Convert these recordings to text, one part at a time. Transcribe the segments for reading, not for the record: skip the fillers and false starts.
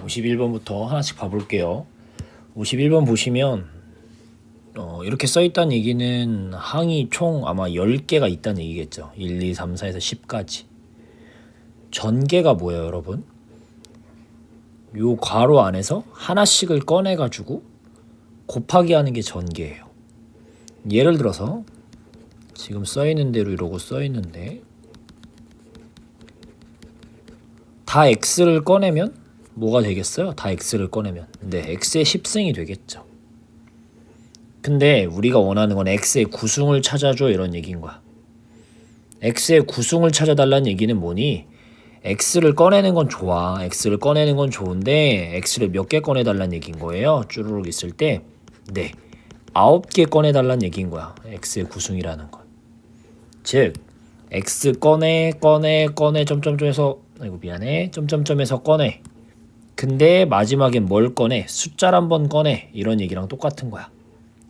51번부터 하나씩 봐볼게요. 51번 보시면 이렇게 써있다는 얘기는 항이 총 아마 10개가 있다는 얘기겠죠. 1, 2, 3, 4에서 10까지. 전개가 뭐예요, 여러분? 요 괄호 안에서 하나씩을 꺼내가지고 곱하기 하는 게 전개예요. 예를 들어서 지금 써있는 대로 이러고 써있는데 다 x를 꺼내면 뭐가 되겠어요? 다 x를 꺼내면 x의 10승이 되겠죠. 근데 우리가 원하는 건 x의 구승을 찾아줘 이런 얘기인 거야. x의 구승을 찾아달라는 얘기는 뭐니? x를 꺼내는 건 좋아. x를 꺼내는 건 좋은데 x를 몇 개 꺼내달라는 얘기인 거예요. 쭈루룩 있을 때 9개 꺼내달라는 얘기인 거야. x의 구승이라는 건. 즉 x 꺼내 점점점에서 아이고 미안해 점점점에서 꺼내. 근데 마지막엔 뭘 꺼내? 숫자를 한번 꺼내. 이런 얘기랑 똑같은 거야.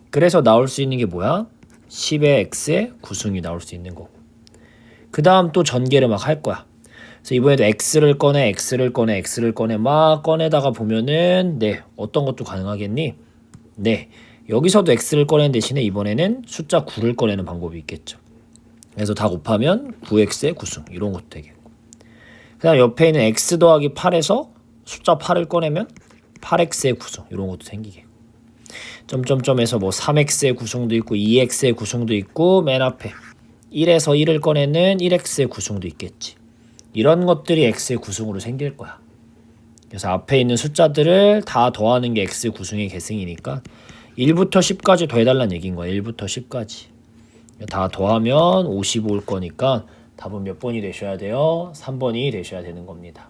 그래서 나올 수 있는 게 뭐야? 10의 x의 구승이 나올 수 있는 거고. 그 다음 또 전개를 막 할 거야. 그래서 이번에도 x를 꺼내 막 꺼내다가 보면은 어떤 것도 가능하겠니? 여기서도 x를 꺼내는 대신에 이번에는 숫자 9를 꺼내는 방법이 있겠죠. 그래서 다 곱하면 9x의 구승 이런 것도 되겠고. 그 다음 옆에 있는 x 더하기 8에서 숫자 8을 꺼내면 8x의 구승 이런 것도 생기겠고. 점점점에서 뭐 3x의 구승도 있고 2x의 구승도 있고 맨 앞에 1에서 1을 꺼내는 1x의 구승도 있겠지. 이런 것들이 x의 구승으로 생길 거야. 그래서 앞에 있는 숫자들을 다 더하는 게 x의 구승의 계승이니까 1부터 10까지 더해달라는 얘기인 거야. 1부터 10까지. 다 더하면 55일 거니까 답은 몇 번이 되셔야 돼요? 3번이 되셔야 되는 겁니다.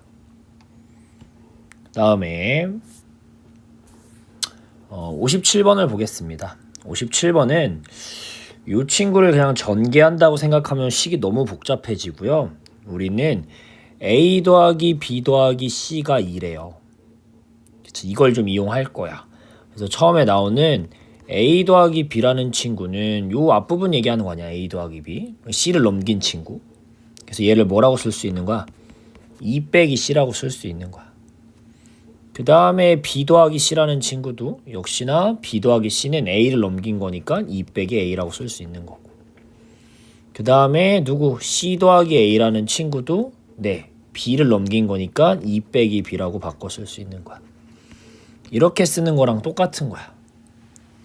다음에 57번을 보겠습니다. 57번은 이 친구를 그냥 전개한다고 생각하면 식이 너무 복잡해지고요. 우리는 a 더하기 b 더하기 c가 2래요. 이걸 좀 이용할 거야. 그래서 처음에 나오는 a 더하기 b라는 친구는 요 앞부분 얘기하는 거 아니야. a 더하기 b. c를 넘긴 친구. 그래서 얘를 뭐라고 쓸 수 있는 거야? 2 빼기 c라고 쓸 수 있는 거야. 그 다음에 b 더하기 c라는 친구도 역시나 b 더하기 c는 a를 넘긴 거니까 2 빼기 a라고 쓸 수 있는 거고. 그 다음에 c 더하기 a라는 친구도 b를 넘긴 거니까 2 빼기 b라고 바꿔 쓸 수 있는 거야. 이렇게 쓰는 거랑 똑같은 거야.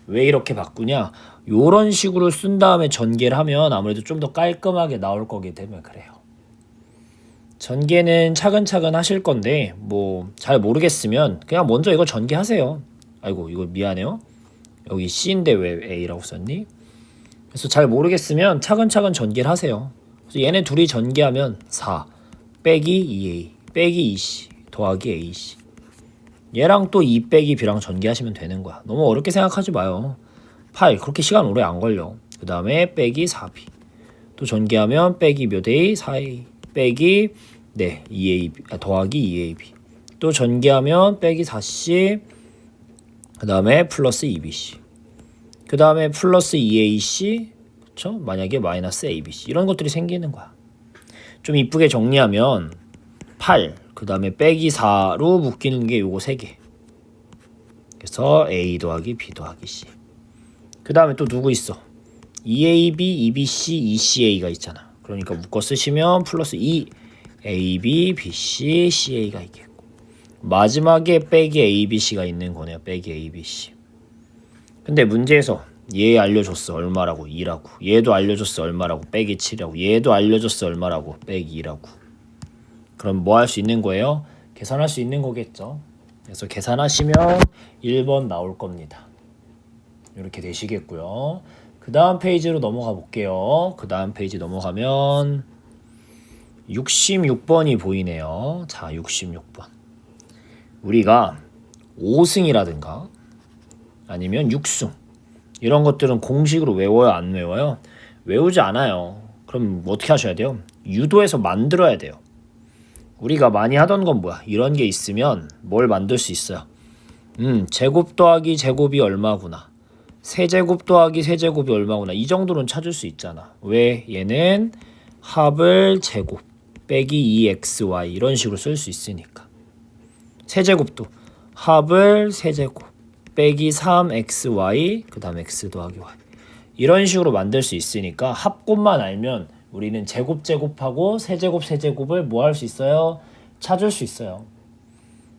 왜 이렇게 바꾸냐? 요런 식으로 쓴 다음에 전개를 하면 아무래도 좀 더 깔끔하게 나올 거기 때문에 그래요. 전개는 차근차근 하실 건데 뭐 잘 모르겠으면 그냥 먼저 이거 전개하세요. 아이고 이거 미안해요. 여기 C인데 왜 A라고 썼니? 그래서 잘 모르겠으면 차근차근 전개를 하세요. 그래서 얘네 둘이 전개하면 4 빼기 2A 빼기 2C 더하기 AC. 얘랑 또 2 빼기 B랑 전개하시면 되는 거야. 너무 어렵게 생각하지 마요. 8 그렇게 시간 오래 안 걸려. 그 다음에 빼기 4B 또 전개하면 빼기 몇 A 4A 빼기 2AB 더하기 2AB 또 전개하면 빼기 4C 그 다음에 플러스 2BC 그 다음에 플러스 2AC 그쵸? 만약에 마이너스 ABC 이런 것들이 생기는 거야. 좀 이쁘게 정리하면 8 그 다음에 빼기 4로 묶이는 게 요거 3개. 그래서 A 더하기 B 더하기 C. 그 다음에 또 누구 있어? 2AB, 2BC, 2CA가 있잖아. 그러니까 묶어 쓰시면 플러스 2AB, BC, CA가 있겠고. 마지막에 빼기 ABC가 있는 거네요. 빼기 ABC. 근데 문제에서 얘 알려줬어. 얼마라고? 2라고. 얘도 알려줬어. 얼마라고? 빼기 7이라고. 얘도 알려줬어. 얼마라고? 빼기 2라고. 그럼 뭐 할 수 있는 거예요? 계산할 수 있는 거겠죠. 그래서 계산하시면 1번 나올 겁니다. 이렇게 되시겠고요. 그 다음 페이지로 넘어가 볼게요. 그 다음 페이지 넘어가면 66번이 보이네요. 자, 66번. 우리가 5승이라든가 아니면 6승 이런 것들은 공식으로 외워요? 안 외워요? 외우지 않아요. 그럼 어떻게 하셔야 돼요? 유도해서 만들어야 돼요. 우리가 많이 하던 건 뭐야? 이런 게 있으면 뭘 만들 수 있어요? 제곱 더하기 제곱이 얼마구나. 세제곱 더하기 세제곱이 얼마구나. 이 정도는 찾을 수 있잖아. 왜? 얘는 합을 제곱 빼기 2xy 이런 식으로 쓸 수 있으니까. 세제곱도 합을 세제곱 빼기 3xy 그 다음 x 더하기 y 이런 식으로 만들 수 있으니까 합곱만 알면 우리는 제곱 제곱하고 세제곱 세제곱을 뭐 할 수 있어요? 찾을 수 있어요.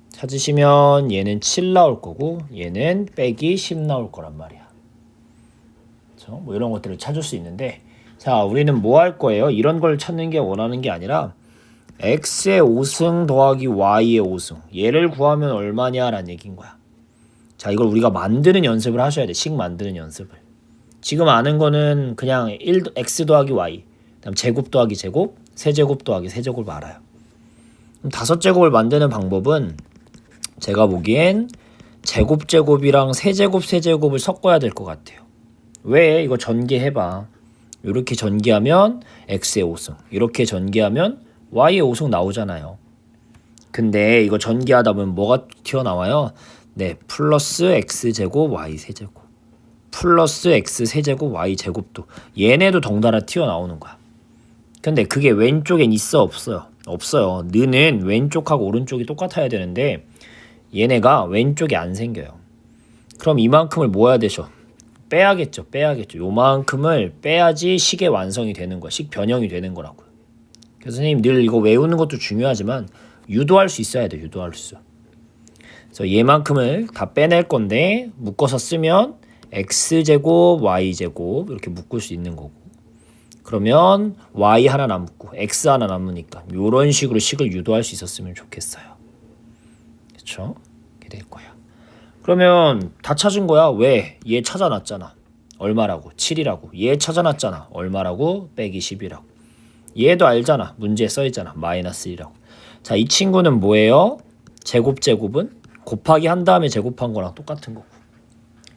찾으시면 얘는 7 나올 거고 얘는 빼기 10 나올 거란 말이야. 그렇죠? 뭐 이런 것들을 찾을 수 있는데 자 우리는 뭐 할 거예요? 이런 걸 찾는 게 원하는 게 아니라 x의 5승 더하기 y의 5승 얘를 구하면 얼마냐 라는 얘기인 거야. 자 이걸 우리가 만드는 연습을 하셔야 돼. 식 만드는 연습을. 지금 아는 거는 그냥 x 더하기 y 그다음 제곱 더하기 제곱 세제곱 더하기 세제곱을 알아요. 그럼 5제곱을 만드는 방법은 제가 보기엔 제곱 제곱이랑 세제곱 세제곱을 섞어야 될 것 같아요. 왜? 이거 전개해봐. 이렇게 전개하면 x의 5승 이렇게 전개하면 y의 5승 나오잖아요. 근데 이거 전개하다 보면 뭐가 튀어나와요? 네, 플러스 x제곱 y 세제곱 플러스 x 세제곱 y 제곱도 얘네도 덩달아 튀어나오는 거야. 근데 그게 왼쪽엔 있어 없어요? 없어요. 너는 왼쪽하고 오른쪽이 똑같아야 되는데 얘네가 왼쪽에 안 생겨요. 그럼 이만큼을 뭐 해야 되죠? 빼야겠죠. 요만큼을 빼야지 식의 완성이 되는 거야. 식 변형이 되는 거라고요. 그래서 선생님 늘 이거 외우는 것도 중요하지만 유도할 수 있어야 돼. 유도할 수 있어. 그래서 얘만큼을 다 빼낼 건데 묶어서 쓰면 x제곱 y제곱 이렇게 묶을 수 있는 거고 그러면 y 하나 남고 x 하나 남으니까 이런 식으로 식을 유도할 수 있었으면 좋겠어요. 그렇죠? 이렇게 될 거야. 그러면 다 찾은 거야. 왜? 얘 찾아놨잖아. 얼마라고? 7이라고. 얘 찾아놨잖아. 얼마라고? 빼기 10이라고. 얘도 알잖아. 문제에 써있잖아. 마이너스 1이라고. 자, 이 친구는 뭐예요? 제곱은 곱하기 한 다음에 제곱한 거랑 똑같은 거고.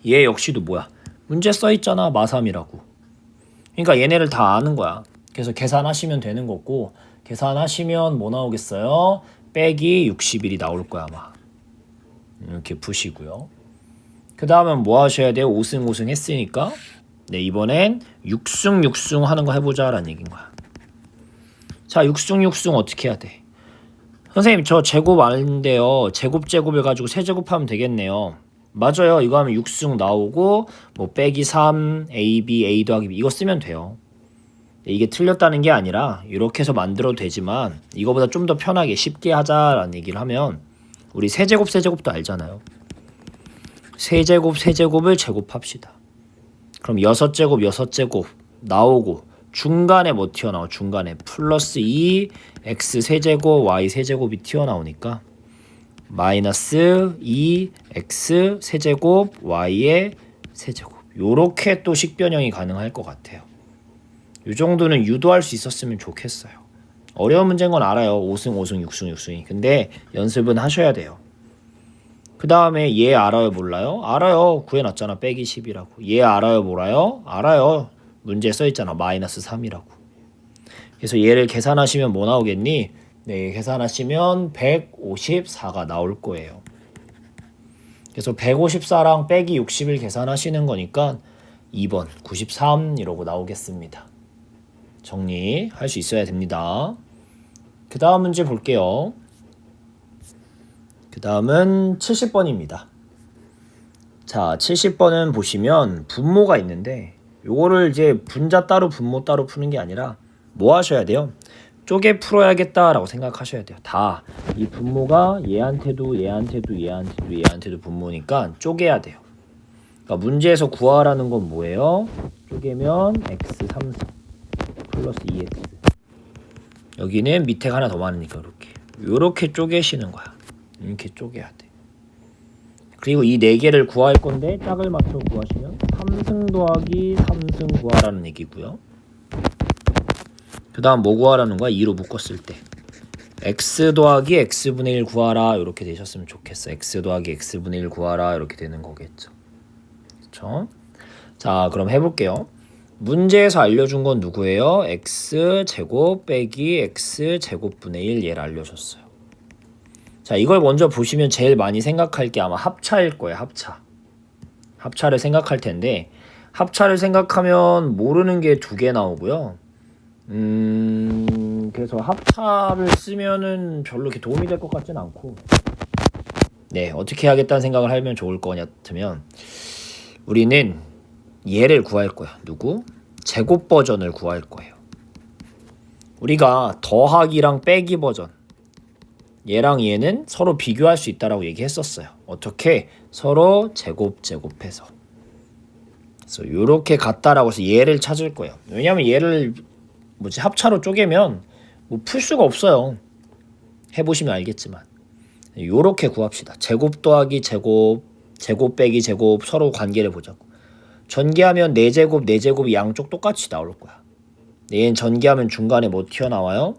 얘 역시도 뭐야? 문제 써있잖아. 마3이라고. 그러니까 얘네를 다 아는 거야. 그래서 계산하시면 되는 거고 계산하시면 뭐 나오겠어요? 빼기 61이 나올 거야 아마. 이렇게 푸시고요. 그 다음은 뭐 하셔야 돼요? 5승 했으니까 네 이번엔 6승 하는 거 해보자 라는 얘기인 거야. 자 6승 어떻게 해야 돼? 선생님 저 제곱 아닌데요. 제곱을 가지고 세제곱하면 되겠네요. 맞아요. 이거 하면 6승 나오고 뭐 빼기 3 a 더하기 b 이거 쓰면 돼요. 이게 틀렸다는 게 아니라 이렇게 해서 만들어도 되지만 이거보다 좀 더 편하게 쉽게 하자라는 얘기를 하면 우리 세제곱도 알잖아요. 세제곱을 제곱합시다. 그럼 6제곱 나오고 중간에 뭐 튀어나와? 중간에 플러스 2 x 세제곱 y 세제곱이 튀어나오니까 마이너스 2x 세제곱 y의 세제곱 요렇게 또 식변형이 가능할 것 같아요. 요 정도는 유도할 수 있었으면 좋겠어요. 어려운 문제인 건 알아요. 5승 6승이. 근데 연습은 하셔야 돼요. 그 다음에 얘 알아요 몰라요? 알아요. 구해놨잖아. 빼기 10이라고. 얘 알아요 몰라요? 알아요. 문제에 써있잖아. 마이너스 3이라고. 그래서 얘를 계산하시면 뭐 나오겠니? 네, 계산하시면 154가 나올 거예요. 그래서 154랑 빼기 60을 계산하시는 거니까 2번 93 이러고 나오겠습니다. 정리할 수 있어야 됩니다. 그 다음 문제 볼게요. 그 다음은 70번입니다. 자, 70번은 보시면 분모가 있는데 요거를 이제 분자 따로 분모 따로 푸는 게 아니라 뭐 하셔야 돼요? 쪼개 풀어야겠다라고 생각하셔야 돼요. 다 이 분모가 얘한테도 분모니까 쪼개야 돼요. 그러니까 문제에서 구하라는 건 뭐예요? 쪼개면 x 3승 플러스 2x 여기는 밑에가 하나 더 많으니까 이렇게 쪼개시는 거야. 이렇게 쪼개야 돼. 그리고 이 4개를 구할 건데 짝을 맞춰 구하시면 3승 더하기 3승 구하라는 얘기고요. 그 다음 뭐 구하라는 거야? 2로 묶었을 때 x 더하기 x분의 1 구하라 이렇게 되셨으면 좋겠어. x 더하기 x분의 1 구하라 이렇게 되는 거겠죠. 그렇죠? 자 그럼 해볼게요. 문제에서 알려준 건 누구예요? x제곱 빼기 x제곱분의 1 얘를 알려줬어요. 자 이걸 먼저 보시면 제일 많이 생각할 게 아마 합차일 거예요. 합차를 생각할 텐데 합차를 생각하면 모르는 게 2개 나오고요. 그래서 합차를 쓰면은 별로 이렇게 도움이 될 것 같진 않고 네, 어떻게 하겠다는 생각을 하면 좋을 것 같으면 우리는 얘를 구할 거야. 누구? 제곱 버전을 구할 거예요. 우리가 더하기랑 빼기 버전, 얘랑 얘는 서로 비교할 수 있다라고 얘기했었어요. 어떻게? 서로 제곱해서. 그래서 이렇게 같다라고 해서 얘를 찾을 거예요. 왜냐하면 얘를 합차로 쪼개면 뭐 풀 수가 없어요. 해보시면 알겠지만. 요렇게 구합시다. 제곱 더하기 제곱, 제곱 빼기 제곱 서로 관계를 보자고. 전개하면 4제곱, 4제곱이 양쪽 똑같이 나올 거야. 얘는 전개하면 중간에 뭐 튀어나와요?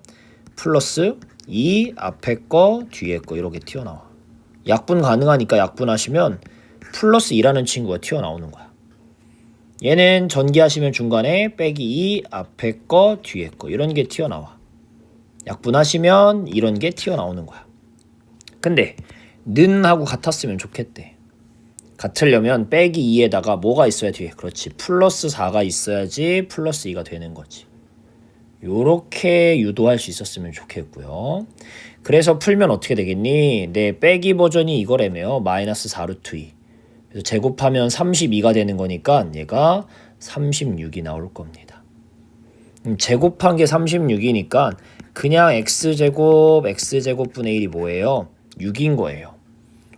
플러스 2 앞에 거 뒤에 거 이렇게 튀어나와. 약분 가능하니까 약분하시면 플러스 2라는 친구가 튀어나오는 거야. 얘는 전개하시면 중간에 빼기 2 앞에 거 뒤에 거 이런 게 튀어나와. 약분하시면 이런 게 튀어나오는 거야. 근데 는 하고 같았으면 좋겠대. 같으려면 빼기 2에다가 뭐가 있어야 뒤에? 그렇지. 플러스 4가 있어야지 플러스 2가 되는 거지. 요렇게 유도할 수 있었으면 좋겠고요. 그래서 풀면 어떻게 되겠니? 네, 빼기 버전이 이거라며요. 마이너스 4루트 2. 그래서 제곱하면 32가 되는 거니까 얘가 36이 나올 겁니다. 제곱한 게 36이니까 그냥 x제곱분의 1이 뭐예요? 6인 거예요.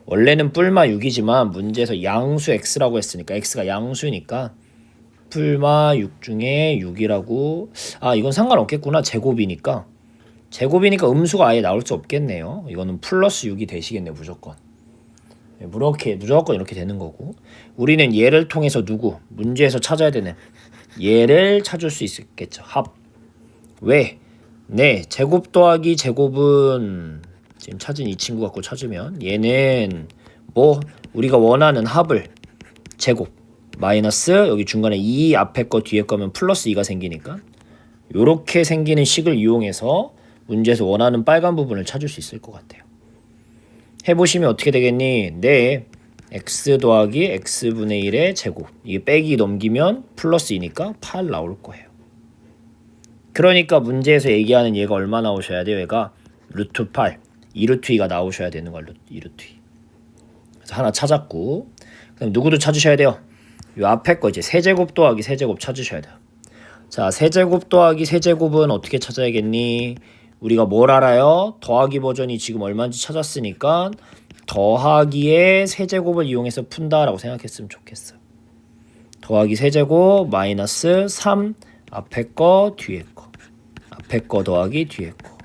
원래는 뿔마 6이지만 문제에서 양수 x라고 했으니까 x가 양수니까 뿔마 6 중에 6이라고. 이건 상관없겠구나. 제곱이니까 음수가 아예 나올 수 없겠네요. 이거는 플러스 6이 되시겠네. 무조건 이렇게 되는 거고, 우리는 얘를 통해서 문제에서 찾아야 되는 얘를 찾을 수 있겠죠. 합. 왜? 네, 제곱 더하기 제곱은 지금 찾은 이 친구 갖고 찾으면 얘는 우리가 원하는 합을 제곱 마이너스 여기 중간에 2 앞에 거 뒤에 거면 플러스 2가 생기니까 요렇게 생기는 식을 이용해서 문제에서 원하는 빨간 부분을 찾을 수 있을 것 같아요. 해보시면 어떻게 되겠니? 네, x 더하기 x분의 1의 제곱, 이게 빼기 넘기면 플러스 2니까 8 나올 거예요. 그러니까 문제에서 얘기하는 얘가 얼마 나오셔야 돼요? 얘가 루트 8, 2루트 2가 나오셔야 되는 걸. 2루트 2. 그래서 하나 찾았고, 그다음 누구도 찾으셔야 돼요. 요 앞에 거 이제 세제곱 더하기 세제곱 찾으셔야 돼요. 자, 세제곱 더하기 세제곱은 어떻게 찾아야겠니? 우리가 뭘 알아요? 더하기 버전이 지금 얼마인지 찾았으니까 더하기의 세제곱을 이용해서 푼다라고 생각했으면 좋겠어요. 더하기 세제곱 마이너스 3 앞에 거 뒤에 거, 앞에 거 더하기 뒤에 거,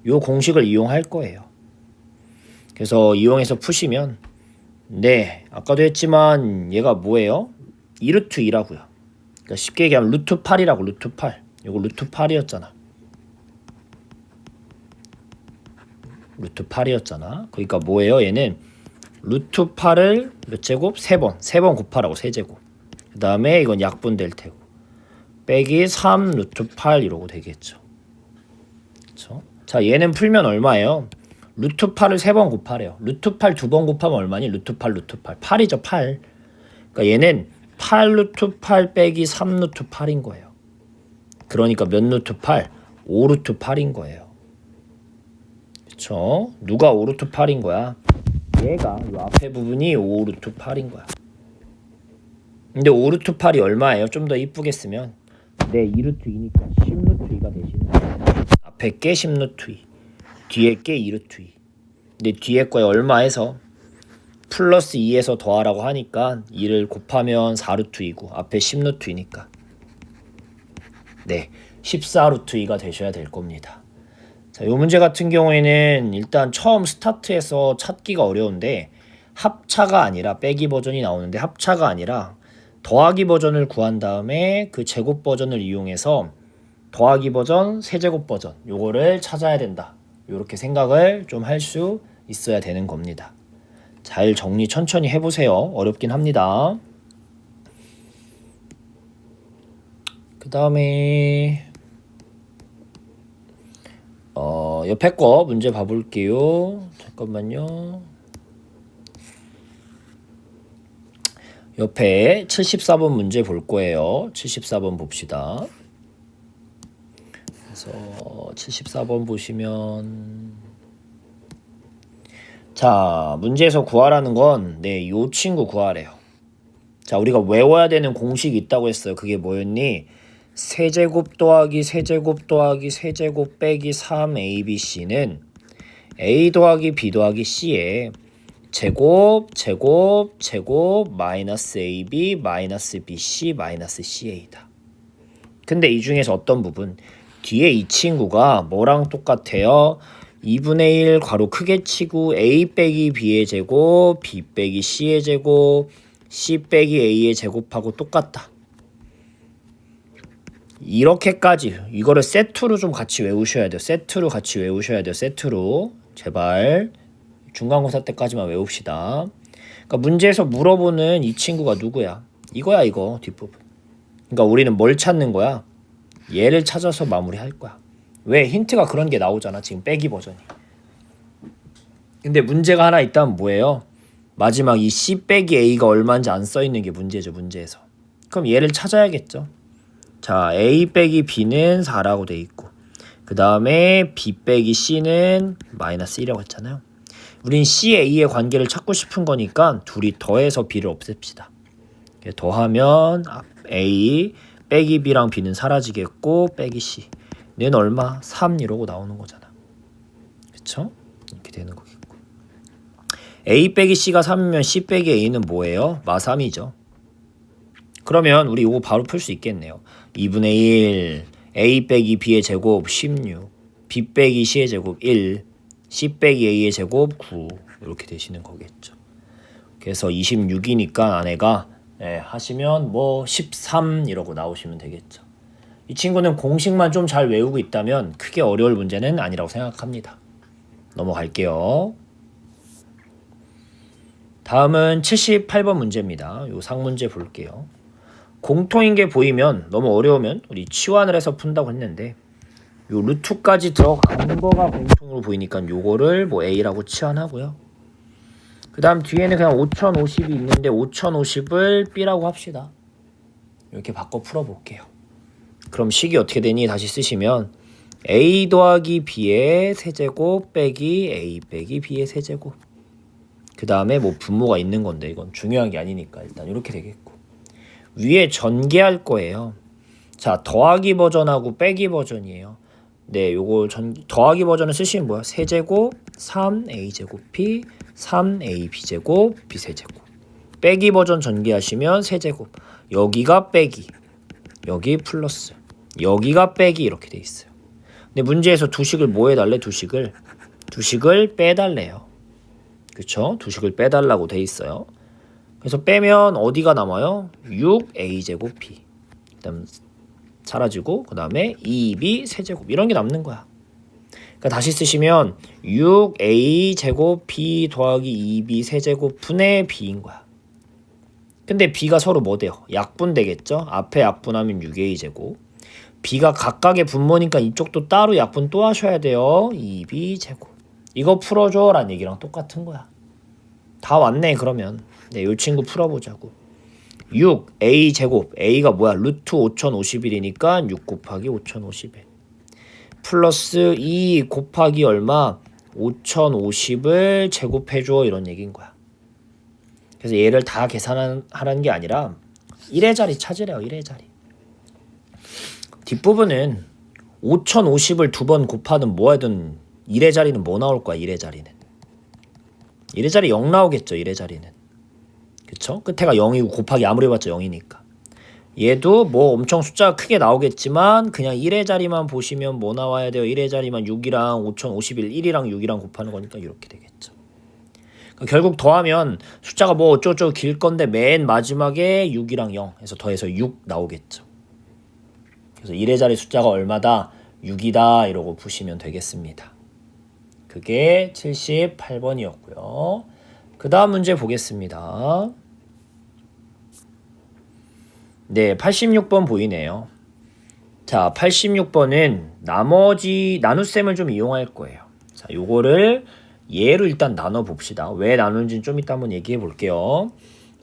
요 공식을 이용할 거예요. 그래서 이용해서 푸시면, 네, 아까도 했지만 얘가 뭐예요? 2루트 2라고요. 그러니까 쉽게 얘기하면 루트 8이라고. 루트 8. 이거 루트 8이었잖아. 루트 8이었잖아. 그러니까 뭐예요? 얘는 루트 8을 몇 제곱? 3번 곱하라고. 세제곱. 그 다음에 이건 약분될 테고. 빼기 3 루트 8 이러고 되겠죠. 그쵸? 자, 얘는 풀면 얼마예요? 루트 8을 3번 곱하래요. 루트 8 2번 곱하면 얼마니? 루트 8 루트 8. 8이죠, 8. 그러니까 얘는 8 루트 8 빼기 3 루트 8인 거예요. 그러니까 몇 루트 8? 5 루트 8인 거예요. 그쵸? 누가 5 루트 8인 거야? 얘가 이 앞에 부분이 5 루트 8인 거야. 근데 5 루트 8이 얼마예요? 좀 더 이쁘게 쓰면 네, 2 루트 2니까 10 루트 2가 되시는 거예요. 앞에 게 10 루트 2, 뒤에 게 2 루트 2. 근데 뒤에 거에 얼마 해서 플러스 2에서 더하라고 하니까 2를 곱하면 4 루트 2고 앞에 10 루트 2니까 네, 14 루트 2가 되셔야 될 겁니다. 자, 이 문제 같은 경우에는 일단 처음 스타트해서 찾기가 어려운데 합차가 아니라 빼기 버전이 나오는데 합차가 아니라 더하기 버전을 구한 다음에 그 제곱 버전을 이용해서 더하기 버전, 세제곱 버전 요거를 찾아야 된다. 요렇게 생각을 좀 할 수 있어야 되는 겁니다. 잘 정리 천천히 해보세요. 어렵긴 합니다. 그 다음에 옆에 거 문제 봐볼게요. 잠깐만요. 옆에 74번 문제 볼 거예요. 74번 봅시다. 그래서 74번 보시면 자, 문제에서 구하라는 건 요 친구 구하래요. 자, 우리가 외워야 되는 공식이 있다고 했어요. 그게 뭐였니? 세제곱 더하기 세제곱 더하기 세제곱 빼기 3abc는 a 더하기 b 더하기 c에 제곱 제곱 제곱 마이너스 ab 마이너스 bc 마이너스 ca다. 근데 이 중에서 어떤 부분? 뒤에 이 친구가 뭐랑 똑같아요? 2분의 1 괄호 크게 치고 a 빼기 b의 제곱 b 빼기 c의 제곱 c 빼기 a의 제곱하고 똑같다. 이렇게까지 이거를 세트로 좀 같이 외우셔야 돼요. 세트로 같이 외우셔야 돼요. 세트로 제발 중간고사 때까지만 외웁시다. 그러니까 문제에서 물어보는 이 친구가 누구야? 이거야 이거 뒷부분. 그러니까 우리는 뭘 찾는 거야? 얘를 찾아서 마무리할 거야. 왜? 힌트가 그런 게 나오잖아. 지금 빼기 버전이. 근데 문제가 하나 있다면 뭐예요? 마지막 이 C 빼기 A가 얼마인지 안 써있는 게 문제죠. 문제에서. 그럼 얘를 찾아야겠죠. 자, A 빼기 B는 4라고 돼 있고 그 다음에 B 빼기 C는 마이너스 1이라고 했잖아요. 우린 C, A의 관계를 찾고 싶은 거니까 둘이 더해서 B를 없앱시다. 더하면 A 빼기 B랑 B는 사라지겠고 빼기 C는 얼마? 3 이러고 나오는 거잖아. 그쵸? 이렇게 되는 거겠고 A 빼기 C가 3이면 C 빼기 A는 뭐예요? 마 3이죠. 그러면 우리 이거 바로 풀 수 있겠네요. 2분의 1 A 빼기 B의 제곱 16 B 빼기 C의 제곱 1 C 빼기 A의 제곱 9 이렇게 되시는 거겠죠. 그래서 26이니까 아내가 하시면 뭐 13 이러고 나오시면 되겠죠. 이 친구는 공식만 좀 잘 외우고 있다면 크게 어려울 문제는 아니라고 생각합니다. 넘어갈게요. 다음은 78번 문제입니다. 요 상문제 볼게요. 공통인 게 보이면 너무 어려우면 우리 치환을 해서 푼다고 했는데 요 루트까지 들어가는 거가 공통으로 보이니까 요거를 뭐 A라고 치환하고요. 그 다음 뒤에는 그냥 5050이 있는데 5050을 B라고 합시다. 이렇게 바꿔 풀어볼게요. 그럼 식이 어떻게 되니? 다시 쓰시면 A 더하기 B의 세제곱 빼기 A 빼기 B의 세제곱 그 다음에 뭐 분모가 있는 건데 이건 중요한 게 아니니까 일단 이렇게 되겠고 위에 전개할 거예요. 자, 더하기 버전하고 빼기 버전이에요. 네, 요거 더하기 버전을 쓰시면 뭐야? 세제곱 3a제곱 p 3ab제곱 b세제곱. 빼기 버전 전개하시면 세제곱. 여기가 빼기, 여기 플러스, 여기가 빼기 이렇게 돼 있어요. 근데 문제에서 두식을 뭐 해달래? 두식을 빼달래요. 그쵸? 두식을 빼달라고 돼 있어요. 그래서 빼면 어디가 남아요? 6a제곱 p 그다음 사라지고 그 다음에 2b 세제곱 이런 게 남는 거야. 그러니까 다시 쓰시면 6a제곱 b 더하기 2b 세제곱 분의 b인 거야. 근데 b가 서로 뭐 돼요? 약분 되겠죠? 앞에 약분하면 6a제곱 b가 각각의 분모니까 이쪽도 따로 약분 또 하셔야 돼요. 2b 제곱 이거 풀어줘 라는 얘기랑 똑같은 거야. 다 왔네. 그러면 이 친구 풀어보자고. 6a 제곱 a가 뭐야? 루트 5051이니까 6 곱하기 5051 플러스 2 곱하기 얼마? 5050을 제곱해줘 이런 얘기인 거야. 그래서 얘를 다 계산하라는 게 아니라 1의 자리 찾으래요. 1의 자리. 뒷부분은 5050을 두 번 곱하든 뭐 하든 1의 자리는 뭐 나올 거야? 1의 자리는 1의 자리 0 나오겠죠. 1의 자리는 그쵸? 끝에가 0이고 곱하기 아무리 해봤자 0이니까 얘도 뭐 엄청 숫자가 크게 나오겠지만 그냥 1의 자리만 보시면 뭐 나와야 돼요? 1의 자리만 6이랑 5051 1이랑 6이랑 곱하는 거니까 이렇게 되겠죠. 그러니까 결국 더하면 숫자가 뭐 어쩌고저쩌고 길 건데 맨 마지막에 6이랑 0 해서 더해서 6 나오겠죠. 그래서 1의 자리 숫자가 얼마다? 6이다 이러고 푸시면 되겠습니다. 그게 78번이었고요. 그 다음 문제 보겠습니다. 네, 86번 보이네요. 자, 86번은 나머지 나눗셈을 좀 이용할 거예요. 자, 요거를 얘로 일단 나눠 봅시다. 왜 나누는지는 좀 이따 한번 얘기해 볼게요.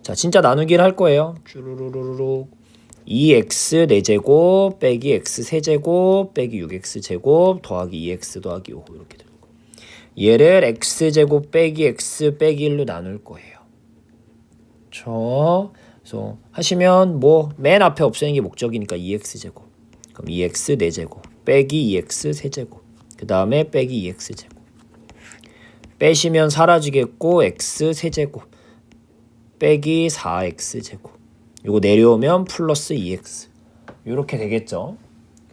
자, 진짜 나누기를 할 거예요. 쭈루루루루 2x 4제곱 빼기 x 세제곱 빼기 6x 제곱 더하기 2x 더하기 5 이렇게 되는 거예요. 얘를 x제곱 빼기 x 빼기 1로 나눌 거예요. 그래서 하시면 뭐 맨 앞에 없애는 게 목적이니까 2x제곱. 그럼 2x 4제곱 빼기 2x 3제곱. 그 다음에 빼기 2x제곱. 빼시면 사라지겠고 x 세제곱 빼기 4x제곱. 요거 내려오면 플러스 2x. 요렇게 되겠죠.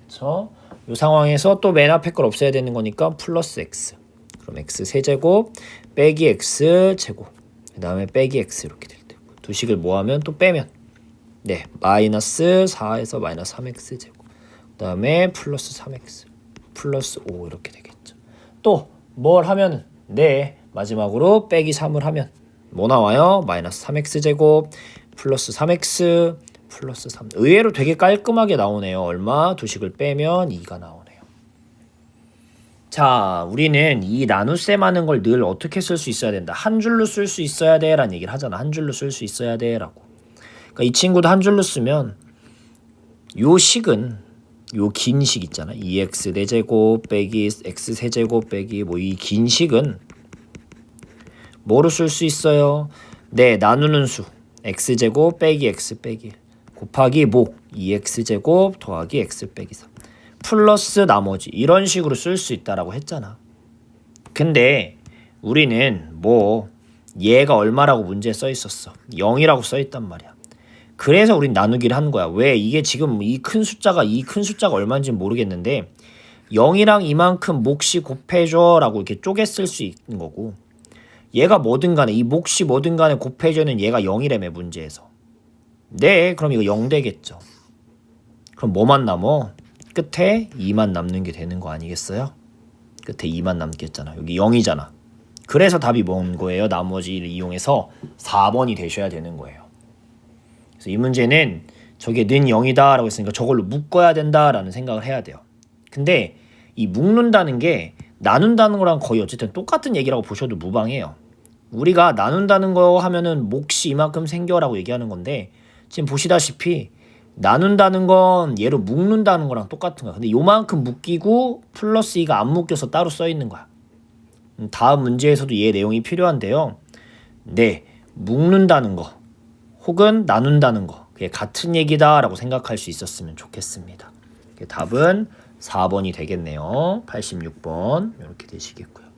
그쵸? 요 상황에서 또 맨 앞에 걸 없애야 되는 거니까 플러스 x. 그럼 x 세제곱 빼기 x 제곱. 그 다음에 빼기 x 이렇게 될 테고. 두 식을 뭐하면 또 빼면 네 마이너스 4에서 마이너스 3x 제곱. 그 다음에 플러스 3x 플러스 5 이렇게 되겠죠. 또 뭘 하면 네 마지막으로 빼기 3을 하면 뭐 나와요? 마이너스 3x 제곱 플러스 3x 플러스 3. 의외로 되게 깔끔하게 나오네요. 얼마? 두 식을 빼면 2가 나오네요. 자, 우리는 이 나눗셈 하는 걸 늘 어떻게 쓸 수 있어야 된다. 한 줄로 쓸 수 있어야 돼 라는 얘기를 하잖아. 한 줄로 쓸 수 있어야 돼 라고. 그러니까 이 친구도 한 줄로 쓰면 요 식은 요 긴 식 있잖아. 2x 4제곱 빼기 x 세제곱 빼기 뭐 이 긴 식은 뭐로 쓸 수 있어요? 네, 나누는 수 x제곱 빼기 x 빼기 1 곱하기 목 2x제곱 더하기 x 빼기 3 플러스 나머지 이런 식으로 쓸 수 있다라고 했잖아. 근데 우리는 뭐 얘가 얼마라고 문제에 써 있었어. 0이라고 써 있단 말이야. 그래서 우린 나누기를 한 거야. 왜? 이게 지금 이 큰 숫자가 얼마인지 모르겠는데 0이랑 이만큼 몫이 곱해줘 라고 이렇게 쪼개 쓸 수 있는 거고, 얘가 뭐든 간에 이 몫이 뭐든 간에 곱해줘는 얘가 0이라며 문제에서. 네, 그럼 이거 0 되겠죠. 그럼 뭐만 남어? 끝에 2만 남는 게 되는 거 아니겠어요? 끝에 2만 남겠잖아. 여기 0이잖아. 그래서 답이 뭔 거예요? 나머지를 이용해서 4번이 되셔야 되는 거예요. 그래서 이 문제는 저게 는 0이다 라고 했으니까 저걸로 묶어야 된다라는 생각을 해야 돼요. 근데 이 묶는다는 게 나눈다는 거랑 거의 어쨌든 똑같은 얘기라고 보셔도 무방해요. 우리가 나눈다는 거 하면은 몫이 이만큼 생겨라고 얘기하는 건데, 지금 보시다시피 나눈다는 건 얘로 묶는다는 거랑 똑같은 거야. 근데 요만큼 묶이고 플러스 2가 안 묶여서 따로 써 있는 거야. 다음 문제에서도 얘 내용이 필요한데요. 네, 묶는다는 거 혹은 나눈다는 거 그게 같은 얘기다 라고 생각할 수 있었으면 좋겠습니다. 답은 4번이 되겠네요. 86번 이렇게 되시겠고요.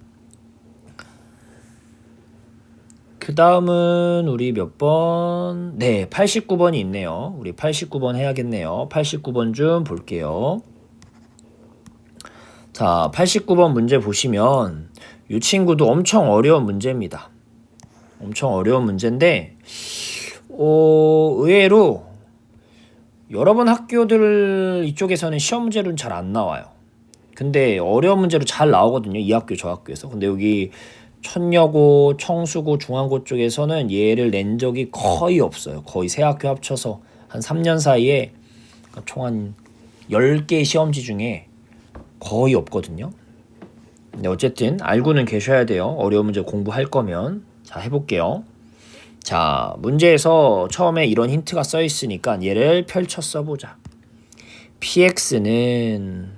그 다음은 우리 몇 번? 네, 89번이 있네요. 우리 89번 해야겠네요. 89번 좀 볼게요. 자, 89번 문제 보시면 이 친구도 엄청 어려운 문제입니다. 엄청 어려운 문제인데 의외로 여러 번 학교들 이쪽에서는 시험 문제로는 잘 안 나와요. 근데 어려운 문제로 잘 나오거든요. 이 학교 저 학교에서. 근데 여기 천여고, 청수고, 중앙고 쪽에서는 얘를 낸 적이 거의 없어요. 거의 세 학교 합쳐서 한 3년 사이에 총 한 10개 시험지 중에 거의 없거든요. 근데 어쨌든 알고는 계셔야 돼요. 어려운 문제 공부할 거면. 자, 해볼게요. 자, 문제에서 처음에 이런 힌트가 써 있으니까 얘를 펼쳐 써보자. px는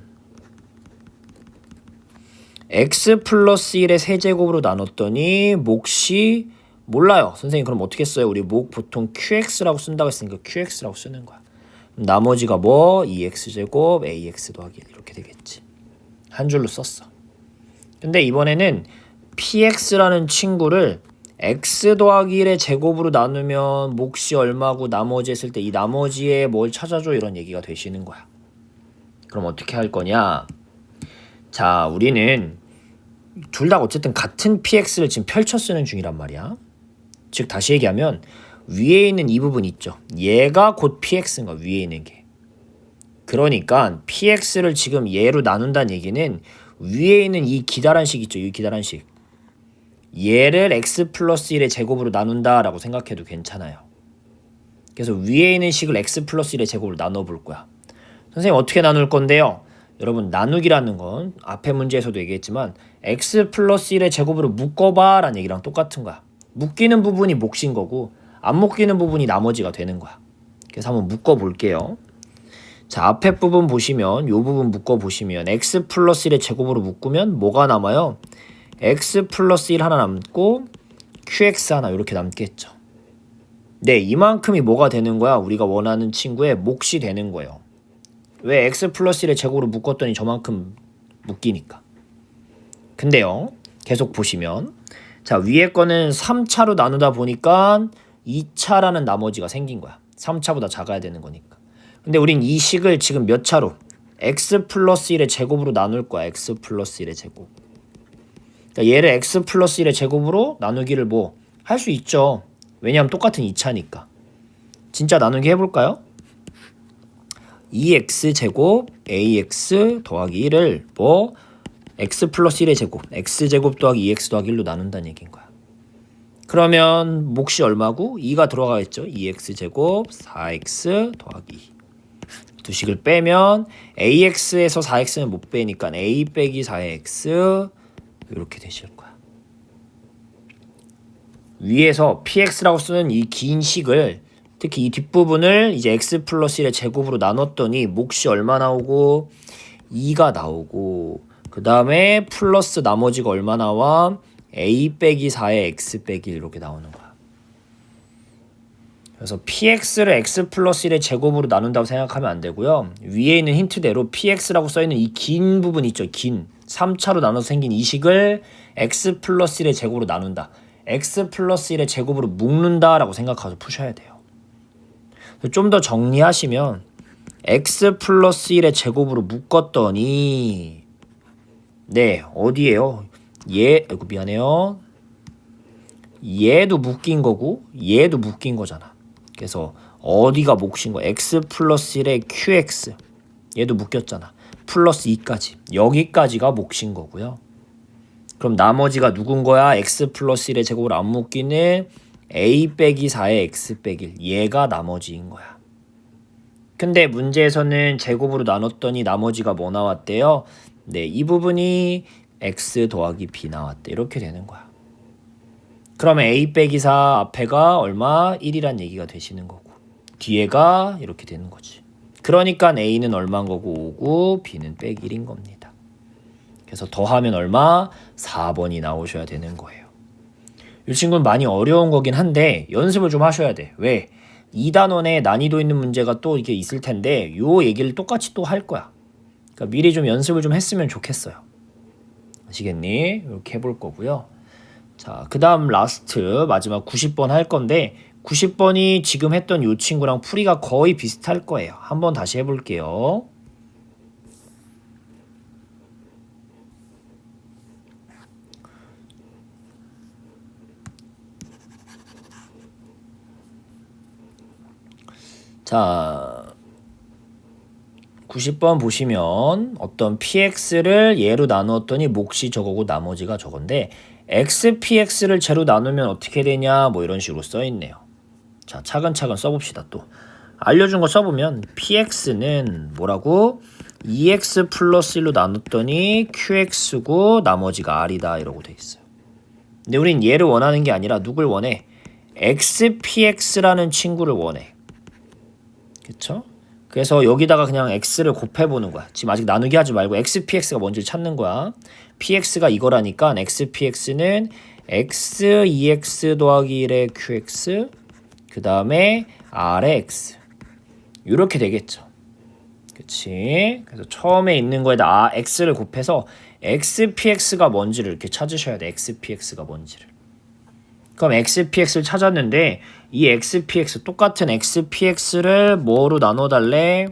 x 플러스 1의 세제곱으로 나눴더니 몫이 몰라요. 선생님 그럼 어떻게 써요? 우리 목 보통 qx라고 쓴다고 했으니까 qx라고 쓰는 거야. 나머지가 뭐? 2x제곱 ax 더하기 1 이렇게 되겠지. 한 줄로 썼어. 근데 이번에는 px라는 친구를 x 더하기 1의 제곱으로 나누면 몫이 얼마고 나머지 했을 때 이 나머지에 뭘 찾아줘 이런 얘기가 되시는 거야. 그럼 어떻게 할 거냐? 자, 우리는 둘 다 어쨌든 같은 px를 지금 펼쳐 쓰는 중이란 말이야. 즉 다시 얘기하면 위에 있는 이 부분 있죠. 얘가 곧 px인 거야. 위에 있는 게. 그러니까 px를 지금 얘로 나눈다는 얘기는 위에 있는 이 기다란식 있죠. 이 기다란식. 얘를 x 플러스 1의 제곱으로 나눈다라고 생각해도 괜찮아요. 그래서 위에 있는 식을 x 플러스 1의 제곱으로 나눠볼 거야. 선생님 어떻게 나눌 건데요? 여러분 나누기라는 건 앞에 문제에서도 얘기했지만 x 플러스 1의 제곱으로 묶어봐 라는 얘기랑 똑같은 거야. 묶이는 부분이 몫인 거고 안 묶이는 부분이 나머지가 되는 거야. 그래서 한번 묶어볼게요. 자, 앞에 부분 보시면 이 부분 묶어보시면 x 플러스 1의 제곱으로 묶으면 뭐가 남아요? x 플러스 1 하나 남고 qx 하나 이렇게 남겠죠. 네, 이만큼이 뭐가 되는 거야? 우리가 원하는 친구의 몫이 되는 거예요. 왜 x 플러스 1의 제곱으로 묶었더니 저만큼 묶이니까. 근데요, 계속 보시면 자, 위에 거는 3차로 나누다 보니까 2차라는 나머지가 생긴 거야. 3차보다 작아야 되는 거니까. 근데 우린 이 식을 지금 몇 차로? x 플러스 1의 제곱으로 나눌 거야. x 플러스 1의 제곱. 그러니까 얘를 x 플러스 1의 제곱으로 나누기를 뭐 할 수 있죠. 왜냐하면 똑같은 2차니까. 진짜 나누기 해볼까요? 2x 제곱 ax 더하기 1을 뭐 x 플러스 1의 제곱 x 제곱 더하기 2x 더하기 1로 나눈다는 얘기인 거야. 그러면 몫이 얼마고? 2가 들어가겠죠. 2x 제곱 4x 더하기 2. 두 식을 빼면 ax에서 4x는 못 빼니까 a 빼기 4의 x 이렇게 되실 거야. 위에서 px라고 쓰는 이 긴 식을 특히 이 뒷부분을 이제 x 플러스 1의 제곱으로 나눴더니 몫이 얼마 나오고 2가 나오고 그 다음에 플러스 나머지가 얼마 나와? a 빼기 4의 x 빼기 1 이렇게 나오는 거야. 그래서 px를 x 플러스 1의 제곱으로 나눈다고 생각하면 안 되고요. 위에 있는 힌트대로 px라고 써있는 이 긴 부분 있죠. 긴 3차로 나눠서 생긴 이 식을 x 플러스 1의 제곱으로 나눈다. x 플러스 1의 제곱으로 묶는다 라고 생각하고 푸셔야 돼요. 좀 더 정리하시면 x 플러스 1의 제곱으로 묶었더니 네, 어디에요? 아이고 미안해요. 얘도 묶인 거고 얘도 묶인 거잖아. 그래서 어디가 몫인 거야? x 플러스 1의 qx 얘도 묶였잖아. 플러스 2까지 여기까지가 몫인 거고요. 그럼 나머지가 누군 거야? x 플러스 1의 제곱으로 안 묶이는 a 빼기 4의 x 빼기 1 얘가 나머지인 거야. 근데 문제에서는 제곱으로 나눴더니 나머지가 뭐 나왔대요? 네, 이 부분이 x 더하기 b 나왔대. 이렇게 되는 거야. 그러면 a 빼기 4 앞에가 얼마? 1이란 얘기가 되시는 거고 뒤에가 이렇게 되는 거지. 그러니까 a는 얼마인 거고 5고 b는 빼기 1인 겁니다. 그래서 더하면 얼마? 4번이 나오셔야 되는 거예요. 이 친구는 많이 어려운 거긴 한데 연습을 좀 하셔야 돼. 왜? 2단원에 난이도 있는 문제가 또 이게 있을 텐데 요 얘기를 똑같이 또 할 거야. 그러니까 미리 좀 연습을 좀 했으면 좋겠어요. 아시겠니? 이렇게 해볼 거고요. 자, 그 다음 라스트 마지막 90번 할 건데 90번이 지금 했던 요 친구랑 풀이가 거의 비슷할 거예요. 한번 다시 해볼게요. 자, 90번 보시면 어떤 px를 얘로 나누었더니 몫이 저거고 나머지가 저건데 xpx를 제로 나누면 어떻게 되냐 뭐 이런 식으로 써있네요. 자, 차근차근 써봅시다. 또 알려준 거 써보면 px는 뭐라고? 2x 플러스 1로 나눴더니 qx고 나머지가 r이다 이러고 돼 있어요. 근데 우린 얘를 원하는 게 아니라 누굴 원해? xpx라는 친구를 원해. 그쵸? 그래서 여기다가 그냥 x를 곱해보는 거야. 지금 아직 나누기 하지 말고 xpx가 뭔지 찾는 거야. px가 이거라니까 xpx는 x 2x 더하기 1의 qx 그 다음에 r의 x 이렇게 되겠죠. 그치? 그래서 처음에 있는 거에다 x를 곱해서 xpx가 뭔지를 이렇게 찾으셔야 돼. xpx가 뭔지를. 그럼 xpx를 찾았는데 이 xpx 똑같은 xpx를 뭐로 나눠달래?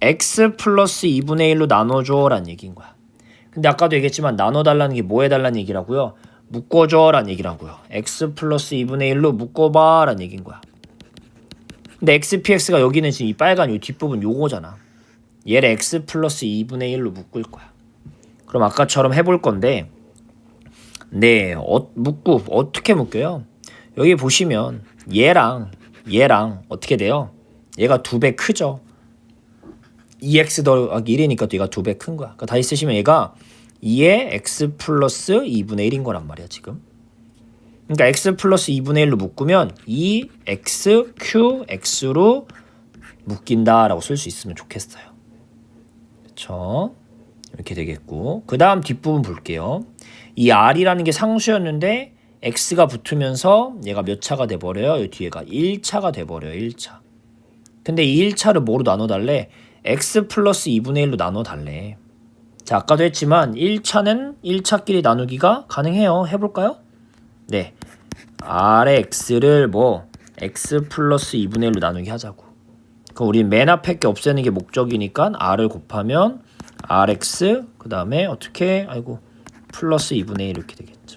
x 플러스 2분의 1로 나눠줘 라는 얘기인 거야. 근데 아까도 얘기했지만 나눠달라는 게 뭐 해달라는 얘기라고요? 묶어줘 라는 얘기라고요. x 플러스 2분의 1로 묶어봐 라는 얘기인 거야. 근데 xpx가 여기는 지금 이 빨간 요 뒷부분 요거잖아. 얘를 x 플러스 2분의 1로 묶을 거야. 그럼 아까처럼 해볼 건데 네, 묶고 어떻게 묶여요? 여기 보시면 얘랑 어떻게 돼요? 얘가 2배 크죠. 2x 더하기 1이니까 또 얘가 2배 큰 거야. 그러니까 다시 쓰시면 얘가 2의 x 플러스 2분의 1인 거란 말이야 지금. 그러니까 x 플러스 2분의 1로 묶으면 2x qx로 묶인다라고 쓸 수 있으면 좋겠어요. 그렇죠? 이렇게 되겠고 그 다음 뒷부분 볼게요. 이 r이라는 게 상수였는데 x가 붙으면서 얘가 몇 차가 돼버려요? 이 뒤에가 1차가 돼버려요. 1차. 근데 이 1차를 뭐로 나눠달래? x 플러스 2분의 1로 나눠달래. 자, 아까도 했지만 1차는 1차끼리 나누기가 가능해요. 해볼까요? 네, r의 x를 뭐 x 플러스 2분의 1로 나누기 하자고. 그럼 우리 맨 앞에 게 없애는 게 목적이니까 r을 곱하면 rx 그 다음에 어떻게 플러스 2분의 1 이렇게 되겠죠.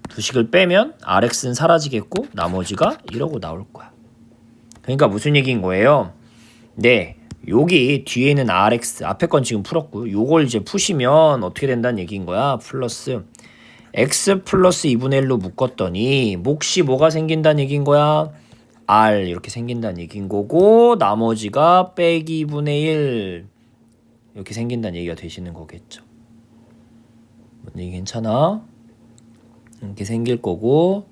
두 식을 빼면 rx는 사라지겠고 나머지가 이러고 나올 거야. 그러니까 무슨 얘기인 거예요? 네, 여기 뒤에 있는 rx 앞에 건 지금 풀었고 요걸 이제 푸시면 어떻게 된다는 얘기인 거야? 플러스 x 플러스 2분의 1로 묶었더니 몫이 뭐가 생긴다는 얘기인 거야? r 이렇게 생긴다는 얘기인 거고 나머지가 빼기 2분의 1 이렇게 생긴다는 얘기가 되시는 거겠죠. 뭔 얘기 괜찮아? 이렇게 생길 거고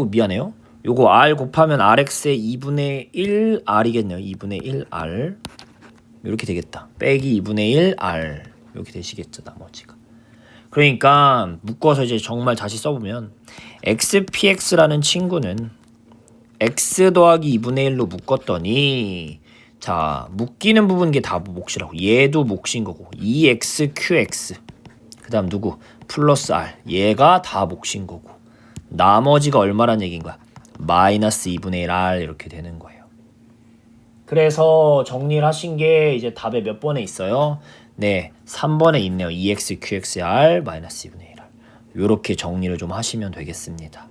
미안해요. 요거 r 곱하면 rx의 2분의 1 r이겠네요. 2분의 1 r 이렇게 되겠다. 빼기 2분의 1 r 이렇게 되시겠죠. 나머지가. 그러니까 묶어서 이제 정말 다시 써보면 xpx라는 친구는 x 더하기 2분의 1로 묶었더니 자 묶이는 부분 게 다 몫이라고. 얘도 몫인 거고 2xqx 그 다음 누구? 플러스 r 얘가 다 몫인 거고 나머지가 얼마란 얘기인 거야? 마이너스 2분의 1 r 이렇게 되는 거예요. 그래서 정리를 하신 게 이제 답에 몇 번에 있어요? 네, 3번에 있네요. 2x qxr 마이너스 2분의 1r 이렇게 정리를 좀 하시면 되겠습니다.